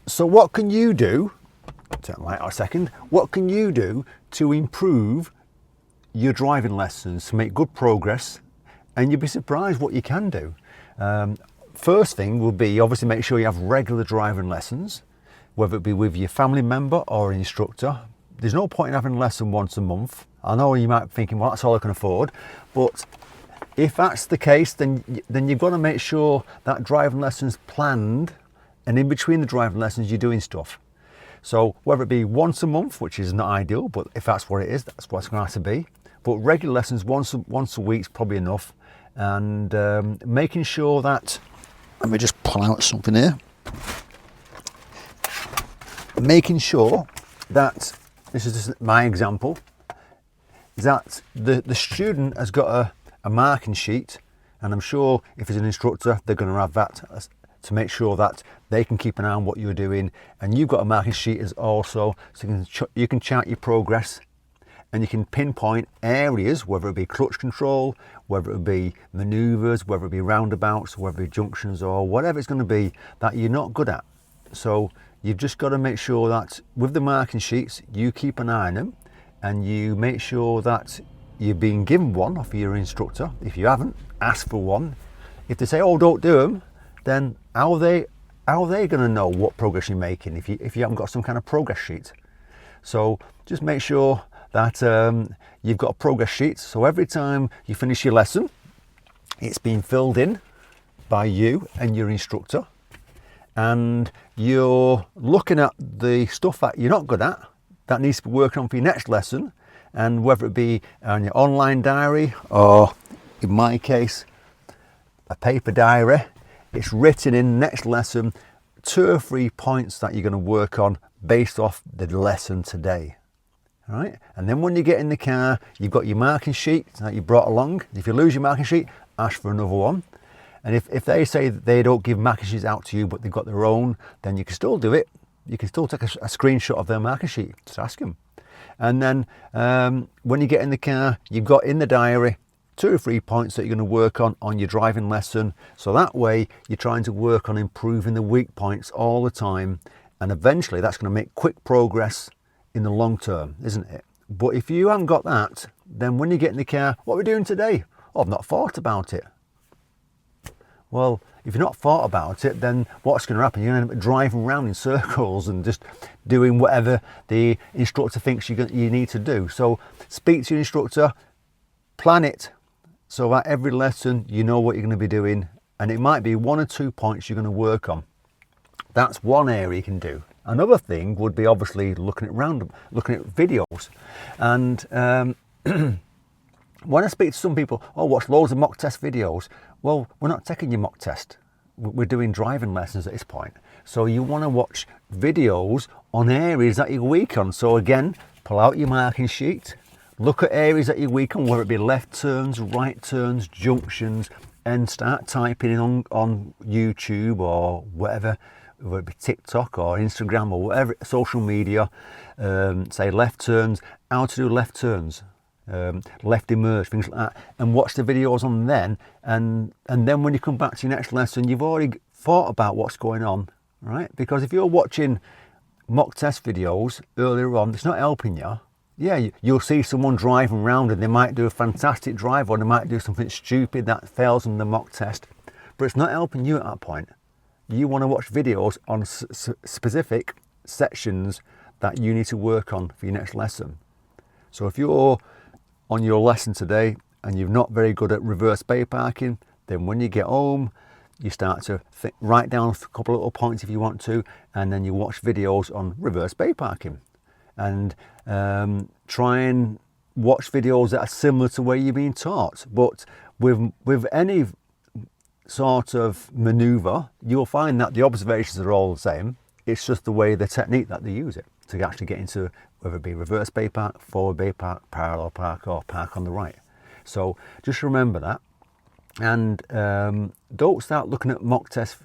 So what can you do, turn the light out a second, what can you do to improve your driving lessons, to make good progress? And you'll be surprised what you can do. First thing will be obviously make sure you have regular driving lessons, whether it be with your family member or an instructor. There's no point in having a lesson once a month. I know you might be thinking, well, that's all I can afford, but if that's the case, then you've got to make sure that driving lessons planned, and in between the driving lessons you're doing stuff. So whether it be once a month, which is not ideal, but if that's what it is, that's what it's going to have to be. But regular lessons once a week is probably enough, and making sure that, let me just pull out something here, making sure that, this is just my example, that the student has got a marking sheet, and I'm sure if he's an instructor they're going to have that to make sure that they can keep an eye on what you're doing, and you've got a marking sheet as also, so you can chart your progress, and you can pinpoint areas, whether it be clutch control, whether it be manoeuvres, whether it be roundabouts, whether it be junctions, or whatever it's going to be that you're not good at. So you've just got to make sure that with the marking sheets you keep an eye on them, and you make sure that you're being given one off your instructor. If you haven't, ask for one. If they say, oh, don't do them, then how are they going to know what progress you're making if you haven't got some kind of progress sheet? So just make sure that you've got a progress sheet, so every time you finish your lesson it's being filled in by you and your instructor, and you're looking at the stuff that you're not good at that needs to be working on for your next lesson, and whether it be on your online diary or, in my case, a paper diary, it's written in next lesson 2 or 3 points that you're going to work on based off the lesson today. All right, and then when you get in the car, you've got your marking sheet that you brought along. If you lose your marking sheet, ask for another one. And if they say that they don't give marking sheets out to you, but they've got their own, then you can still do it. You can still take a screenshot of their marking sheet. Just ask them. And then when you get in the car, you've got in the diary 2 or 3 points that you're going to work on your driving lesson. So that way you're trying to work on improving the weak points all the time, and eventually that's going to make quick progress in the long term, isn't it? But if you haven't got that, then when you get in the car, what are we doing today? Oh, I've not thought about it. Well, if you've not thought about it, then what's going to happen? You're going to end up driving around in circles and just doing whatever the instructor thinks you need to do. So speak to your instructor, plan it, so that every lesson you know what you're going to be doing, and it might be 1 or 2 points you're going to work on. That's one area you can do. Another thing would be obviously looking at videos, and when I speak to some people, oh, watch loads of mock test videos. Well, we're not taking your mock test. We're doing driving lessons at this point. So you want to watch videos on areas that you're weak on. So again, pull out your marking sheet, look at areas that you're weak on, whether it be left turns, right turns, junctions, and start typing in on YouTube or whatever, whether it be TikTok or Instagram or whatever, social media, say left turns, how to do left turns, left emerge, things like that, and watch the videos on then, and then when you come back to your next lesson, you've already thought about what's going on, right? Because if you're watching mock test videos earlier on, it's not helping you. Yeah, you'll see someone driving around and they might do a fantastic drive, or they might do something stupid that fails in the mock test, but it's not helping you at that point. You want to watch videos on specific sections that you need to work on for your next lesson. So if you're on your lesson today and you're not very good at reverse bay parking, then when you get home, you start to write down a couple of little points if you want to, and then you watch videos on reverse bay parking, and try and watch videos that are similar to where you're being taught. But with any sort of maneuver, you'll find that the observations are all the same. It's just the way, the technique that they use it to actually get into, whether it be reverse bay park, forward bay park, parallel park, or park on the right. So just remember that, and don't start looking at mock test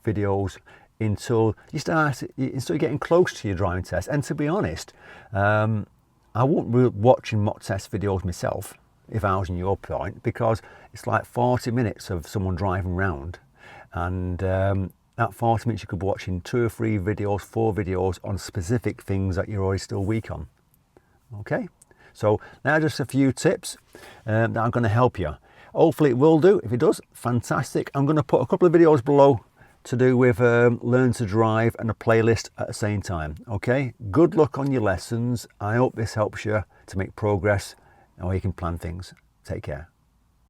videos until you're getting close to your driving test. And to be honest, I wouldn't be watching mock test videos myself if I was in your point, because it's like 40 minutes of someone driving around, and that 40 minutes you could be watching 2 or 3 videos, 4 videos on specific things that you're already still weak on. Okay, so now just a few tips that are going to help you. Hopefully it will do. If it does, fantastic. I'm going to put a couple of videos below to do with learn to drive and a playlist at the same time. Okay, good luck on your lessons. I hope this helps you to make progress and how you can plan things. Take care.